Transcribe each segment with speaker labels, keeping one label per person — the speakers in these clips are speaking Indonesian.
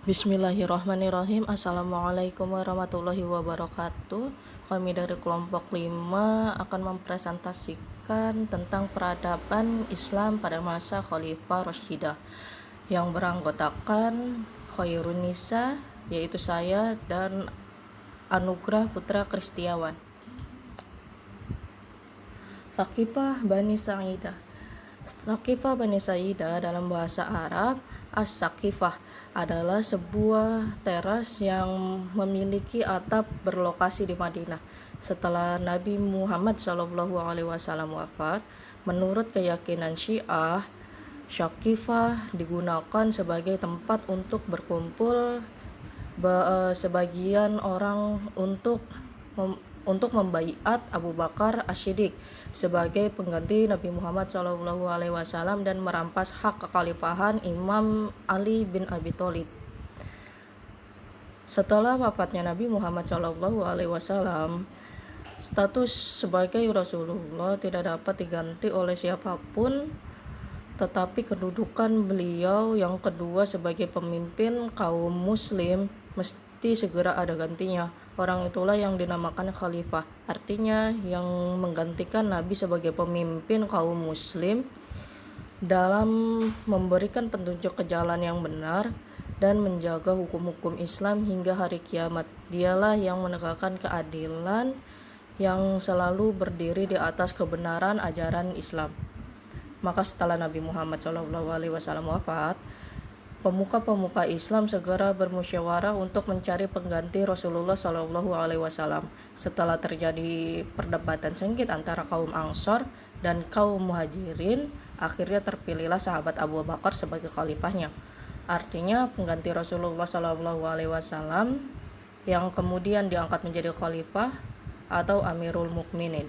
Speaker 1: Bismillahirrahmanirrahim. Assalamualaikum warahmatullahi wabarakatuh. Kami dari kelompok 5 akan mempresentasikan tentang peradaban Islam pada masa Khalifah Rashidah yang beranggotakan Khairun Nisa, yaitu saya, dan Anugrah Putra Kristiawan. Thaqifah Bani Sa'idah. Thaqifah Bani Sa'idah dalam bahasa Arab, As-Saqifah adalah sebuah teras yang memiliki atap berlokasi di Madinah. Setelah Nabi Muhammad SAW wafat, menurut keyakinan Syiah, Saqifah digunakan sebagai tempat untuk berkumpul sebagian orang untuk membaiat Abu Bakar As-Siddiq sebagai pengganti Nabi Muhammad SAW dan merampas hak kekhalifahan Imam Ali bin Abi Thalib. Setelah wafatnya Nabi Muhammad SAW, status sebagai Rasulullah tidak dapat diganti oleh siapapun, tetapi kedudukan beliau yang kedua sebagai pemimpin kaum muslim mesti segera ada gantinya. Orang itulah yang dinamakan khalifah, artinya yang menggantikan Nabi sebagai pemimpin kaum muslim dalam memberikan petunjuk ke jalan yang benar dan menjaga hukum-hukum Islam hingga hari kiamat. Dialah yang menegakkan keadilan yang selalu berdiri di atas kebenaran ajaran Islam. Maka setelah Nabi Muhammad SAW wafat, pemuka-pemuka Islam segera bermusyawarah untuk mencari pengganti Rasulullah SAW. Setelah terjadi perdebatan sengit antara kaum Ansor dan kaum Muhajirin, akhirnya terpilihlah sahabat Abu Bakar sebagai khalifahnya. Artinya pengganti Rasulullah SAW yang kemudian diangkat menjadi khalifah atau Amirul Mukminin.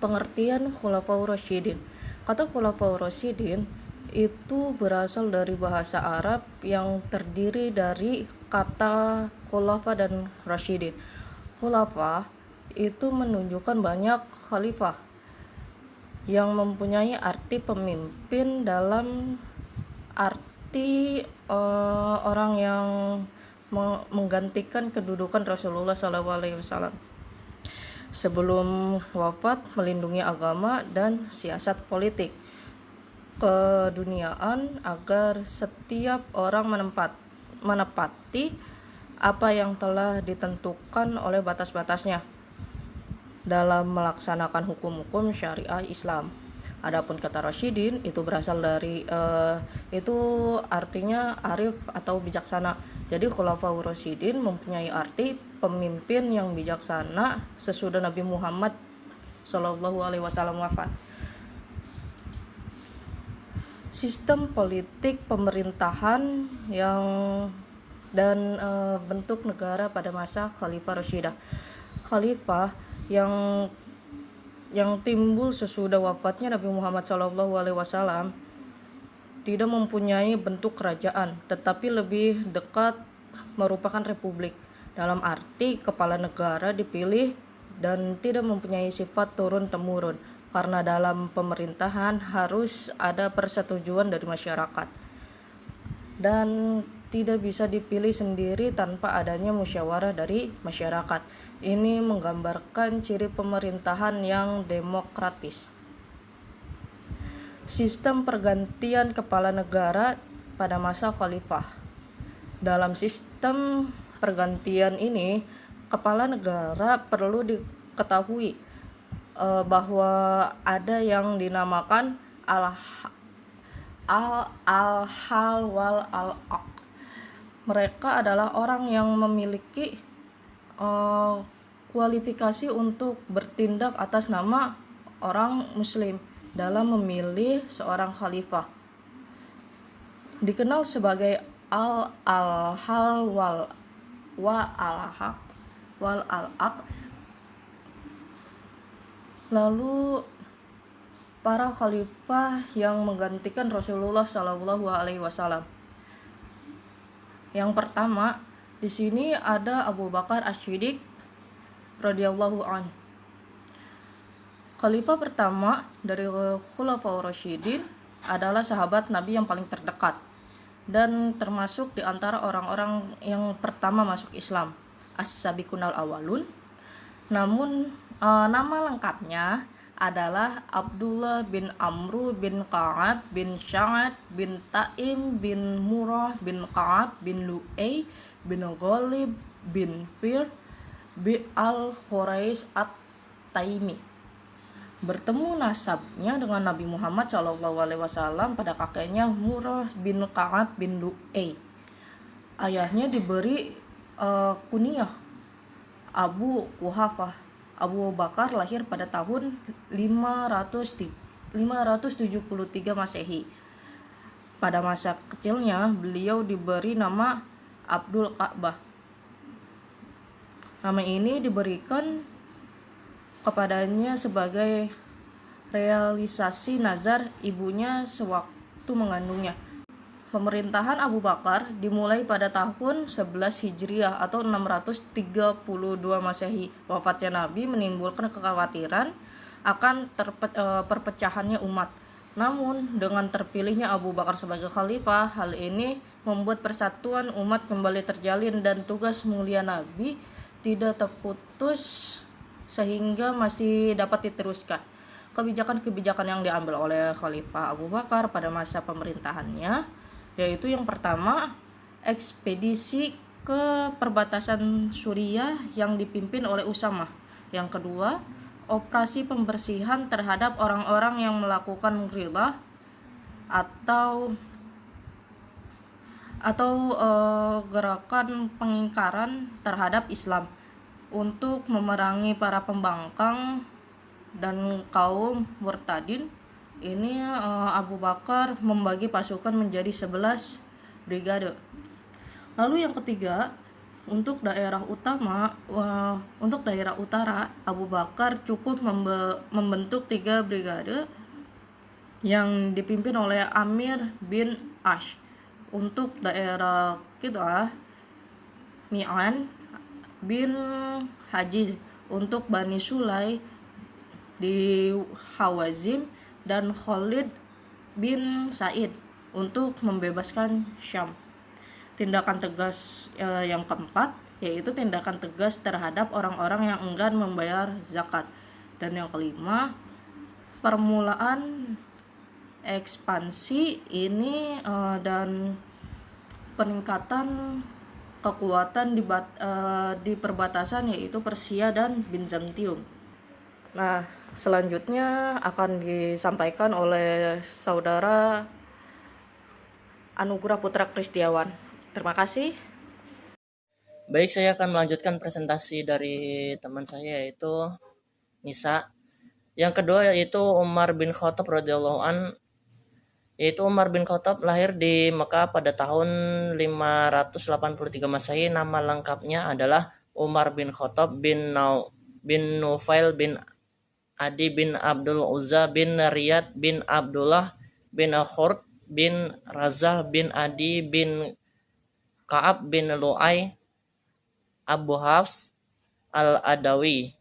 Speaker 1: Pengertian Khulafaur Rasyidin. Kata Khulafaur Rasyidin itu berasal dari bahasa Arab yang terdiri dari kata khulafa dan rasyidin. Khulafa itu menunjukkan banyak khalifah yang mempunyai arti pemimpin dalam arti orang yang menggantikan kedudukan Rasulullah SAW sebelum wafat, melindungi agama dan siasat politik keduniaan agar setiap orang menepati apa yang telah ditentukan oleh batas-batasnya dalam melaksanakan hukum-hukum syariah Islam. Adapun kata Rasyidin itu berasal dari itu artinya arif atau bijaksana. Jadi Khulafaur Rasyidin mempunyai arti pemimpin yang bijaksana sesudah Nabi Muhammad SAW wafat. Sistem politik pemerintahan dan bentuk negara pada masa Khalifah Rashidah. Khalifah yang timbul sesudah wafatnya Nabi Muhammad SAW tidak mempunyai bentuk kerajaan, tetapi lebih dekat merupakan republik, dalam arti kepala negara dipilih dan tidak mempunyai sifat turun-temurun, karena dalam pemerintahan harus ada persetujuan dari masyarakat dan tidak bisa dipilih sendiri tanpa adanya musyawarah dari masyarakat. Ini menggambarkan ciri pemerintahan yang demokratis. Sistem pergantian kepala negara pada masa khalifah. Dalam sistem pergantian ini, kepala negara perlu diketahui bahwa ada yang dinamakan al-hal wal al-aq. Mereka adalah orang yang memiliki kualifikasi untuk bertindak atas nama orang muslim dalam memilih seorang khalifah. Dikenal sebagai al-hal wal al-aq. Lalu para khalifah yang menggantikan Rasulullah SAW. Yang pertama, di sini ada Abu Bakar As-Siddiq radhiyallahu an. Khalifah pertama dari Khulafaur Rasyidin adalah sahabat Nabi yang paling terdekat. dan termasuk di antara orang-orang yang pertama masuk Islam, as-sabiqunal awalun. Namun nama lengkapnya adalah Abdullah bin Amru bin Ka'ab bin Sya'ad bin Taim bin Murrah bin Ka'ab bin Lu'ay bin Ghalib bin Fir bin al-Khuraish at-Taimi. Bertemu nasabnya dengan Nabi Muhammad SAW pada kakeknya Murrah bin Ka'ab bin Lu'ay. Ayahnya diberi kunyah Abu Quhafah. Abu Bakar lahir pada tahun 573 Masehi. Pada masa kecilnya, beliau diberi nama Abdul Ka'bah. Nama ini diberikan kepadanya sebagai realisasi nazar ibunya sewaktu mengandungnya. Pemerintahan Abu Bakar dimulai pada tahun 11 Hijriah atau 632 Masehi. Wafatnya Nabi menimbulkan kekhawatiran akan perpecahannya umat. Namun, dengan terpilihnya Abu Bakar sebagai khalifah, hal ini membuat persatuan umat kembali terjalin dan tugas mulia Nabi tidak terputus sehingga masih dapat diteruskan. Kebijakan-kebijakan yang diambil oleh Khalifah Abu Bakar pada masa pemerintahannya yaitu yang pertama, ekspedisi ke perbatasan Suriah yang dipimpin oleh Usamah. Yang kedua, operasi pembersihan terhadap orang-orang yang melakukan ghillah atau gerakan pengingkaran terhadap Islam untuk memerangi para pembangkang dan kaum murtadin. Ini Abu Bakar membagi pasukan menjadi 11 brigade. Lalu yang ketiga, untuk daerah utara, Abu Bakar cukup membentuk 3 brigade yang dipimpin oleh Amir bin Ash. Untuk daerah kita, Mi'an bin Hajiz untuk Bani Sulay di Hawazim, dan Khalid bin Said untuk membebaskan Syam. Tindakan tegas yang keempat yaitu tindakan tegas terhadap orang-orang yang enggan membayar zakat. Dan yang kelima, permulaan ekspansi ini dan peningkatan kekuatan di perbatasan yaitu Persia dan Bizantium. Nah, selanjutnya akan disampaikan oleh saudara Anugrah Putra Kristiawan. Terima kasih.
Speaker 2: Baik, saya akan melanjutkan presentasi dari teman saya yaitu Nisa. Yang kedua yaitu Umar bin Khattab radhiyallahu an. Yaitu Umar bin Khattab lahir di Mekah pada tahun 583 Masehi. Nama lengkapnya adalah Umar bin Khattab bin Nufail bin Adi bin Abdul Uzza bin Riyad bin Abdullah bin Khurd bin Razah bin Adi bin Ka'ab bin Lu'ay Abu Hafs al-Adawi.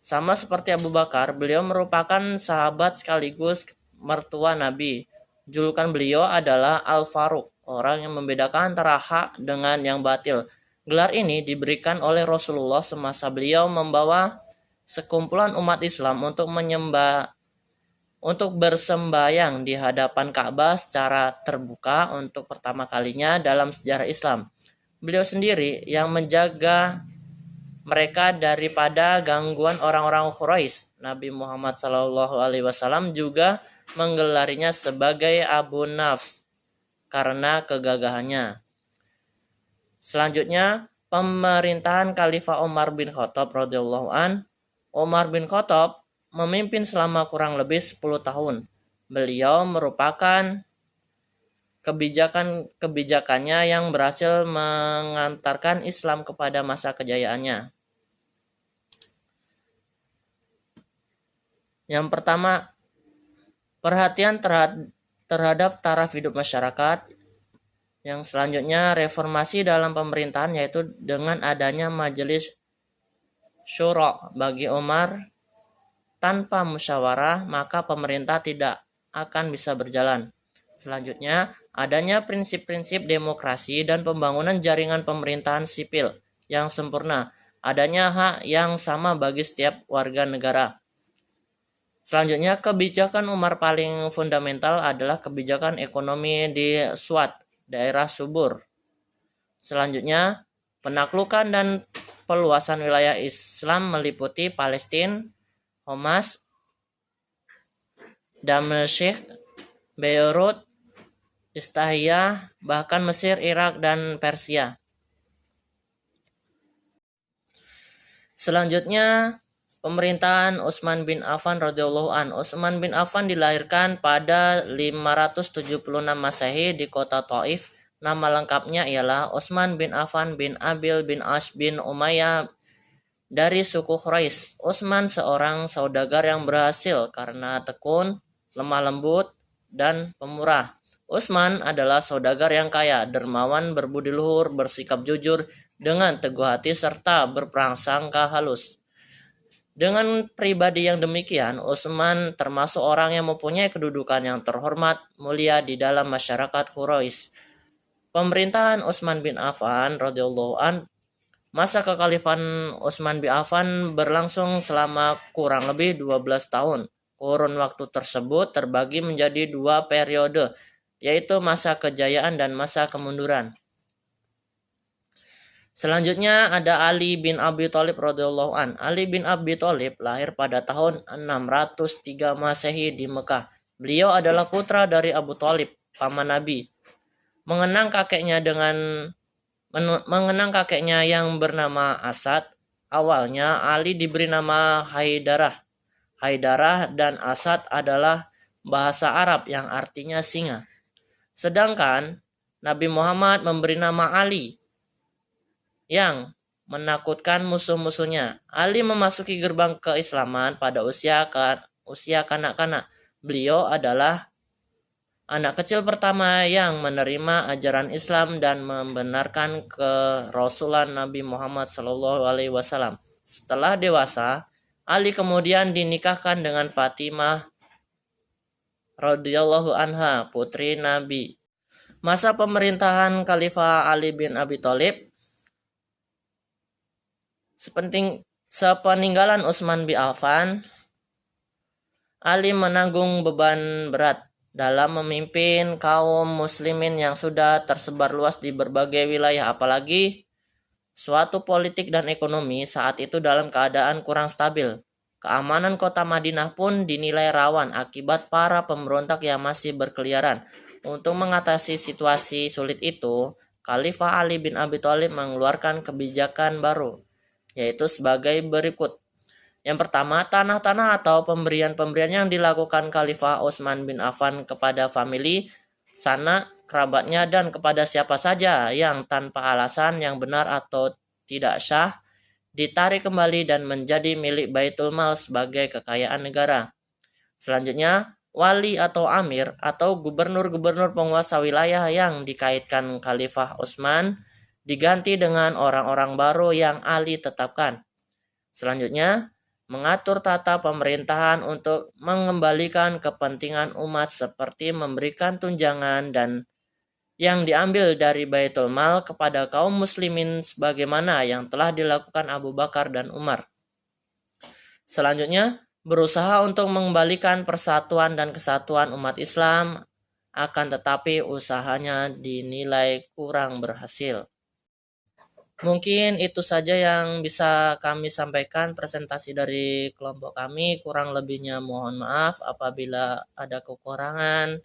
Speaker 2: Sama seperti Abu Bakar, beliau merupakan sahabat sekaligus mertua Nabi. Julukan beliau adalah Al-Faruq, orang yang membedakan antara hak dengan yang batil. Gelar ini diberikan oleh Rasulullah semasa beliau membawa sekumpulan umat Islam untuk bersembayang di hadapan Ka'bah secara terbuka untuk pertama kalinya dalam sejarah Islam. Beliau sendiri yang menjaga mereka daripada gangguan orang-orang Quraisy. Nabi Muhammad SAW juga menggelarinya sebagai Abu Nafs karena kegagahannya. Selanjutnya, pemerintahan Khalifah Umar bin Khattab radhiyallahu an. Umar bin Khattab memimpin selama kurang lebih 10 tahun. Beliau merupakan kebijakannya yang berhasil mengantarkan Islam kepada masa kejayaannya. Yang pertama, perhatian terhadap taraf hidup masyarakat. Yang selanjutnya, reformasi dalam pemerintahan yaitu dengan adanya majelis syura. Bagi Umar, tanpa musyawarah maka pemerintah tidak akan bisa berjalan. Selanjutnya, adanya prinsip-prinsip demokrasi dan pembangunan jaringan pemerintahan sipil yang sempurna, adanya hak yang sama bagi setiap warga negara. Selanjutnya, kebijakan Umar paling fundamental adalah kebijakan ekonomi di Swat, daerah subur. Selanjutnya, penaklukan dan peluasan wilayah Islam meliputi Palestina, Hamas, Damaskus, Beirut, Istahiyah, bahkan Mesir, Irak, dan Persia. Selanjutnya, pemerintahan Utsman bin Affan radhiyallahu an. Utsman bin Affan dilahirkan pada 576 Masehi di kota Taif. Nama lengkapnya ialah Utsman bin Affan bin Abil bin Ash bin Umayyah dari suku Quraisy. Utsman seorang saudagar yang berhasil karena tekun, lemah lembut, dan pemurah. Utsman adalah saudagar yang kaya, dermawan, berbudi luhur, bersikap jujur, dengan teguh hati serta berprasangka halus. Dengan pribadi yang demikian, Utsman termasuk orang yang mempunyai kedudukan yang terhormat, mulia di dalam masyarakat Quraisy. Pemerintahan Utsman bin Affan radhiyallahu an, masa kekhalifahan Utsman bin Affan berlangsung selama kurang lebih 12 tahun. Kurun waktu tersebut terbagi menjadi 2 periode, yaitu masa kejayaan dan masa kemunduran. Selanjutnya ada Ali bin Abi Thalib radhiyallahu an. Ali bin Abi Thalib lahir pada tahun 603 Masehi di Mekah. Beliau adalah putra dari Abu Thalib, paman Nabi. Mengenang kakeknya yang bernama Asad, awalnya Ali diberi nama Haidarah. Haidarah dan Asad adalah bahasa Arab yang artinya singa. Sedangkan Nabi Muhammad memberi nama Ali yang menakutkan musuh-musuhnya. Ali memasuki gerbang keislaman pada usia kanak-kanak. Beliau adalah anak kecil pertama yang menerima ajaran Islam dan membenarkan kerasulan Nabi Muhammad SAW. Setelah dewasa, Ali kemudian dinikahkan dengan Fatimah radhiyallahu anha, putri Nabi. Masa pemerintahan Khalifah Ali bin Abi Thalib. Sepeninggalan Utsman bin Affan, Ali menanggung beban berat dalam memimpin kaum muslimin yang sudah tersebar luas di berbagai wilayah, apalagi suatu politik dan ekonomi saat itu dalam keadaan kurang stabil. Keamanan kota Madinah pun dinilai rawan akibat para pemberontak yang masih berkeliaran. Untuk mengatasi situasi sulit itu, Khalifah Ali bin Abi Thalib mengeluarkan kebijakan baru, yaitu sebagai berikut. Yang pertama, tanah-tanah atau pemberian-pemberian yang dilakukan Khalifah Utsman bin Affan kepada famili, sanak, kerabatnya, dan kepada siapa saja yang tanpa alasan yang benar atau tidak syah, ditarik kembali dan menjadi milik Baitul Mal sebagai kekayaan negara. Selanjutnya, wali atau amir atau gubernur-gubernur penguasa wilayah yang dikaitkan Khalifah Utsman diganti dengan orang-orang baru yang Ali tetapkan. Selanjutnya, mengatur tata pemerintahan untuk mengembalikan kepentingan umat seperti memberikan tunjangan dan yang diambil dari Baitul Mal kepada kaum muslimin sebagaimana yang telah dilakukan Abu Bakar dan Umar. Selanjutnya, berusaha untuk mengembalikan persatuan dan kesatuan umat Islam, akan tetapi usahanya dinilai kurang berhasil. Mungkin itu saja yang bisa kami sampaikan presentasi dari kelompok kami. Kurang lebihnya mohon maaf apabila ada kekurangan.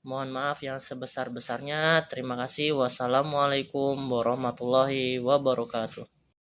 Speaker 2: Mohon maaf yang sebesar-besarnya. Terima kasih. Wassalamualaikum warahmatullahi wabarakatuh.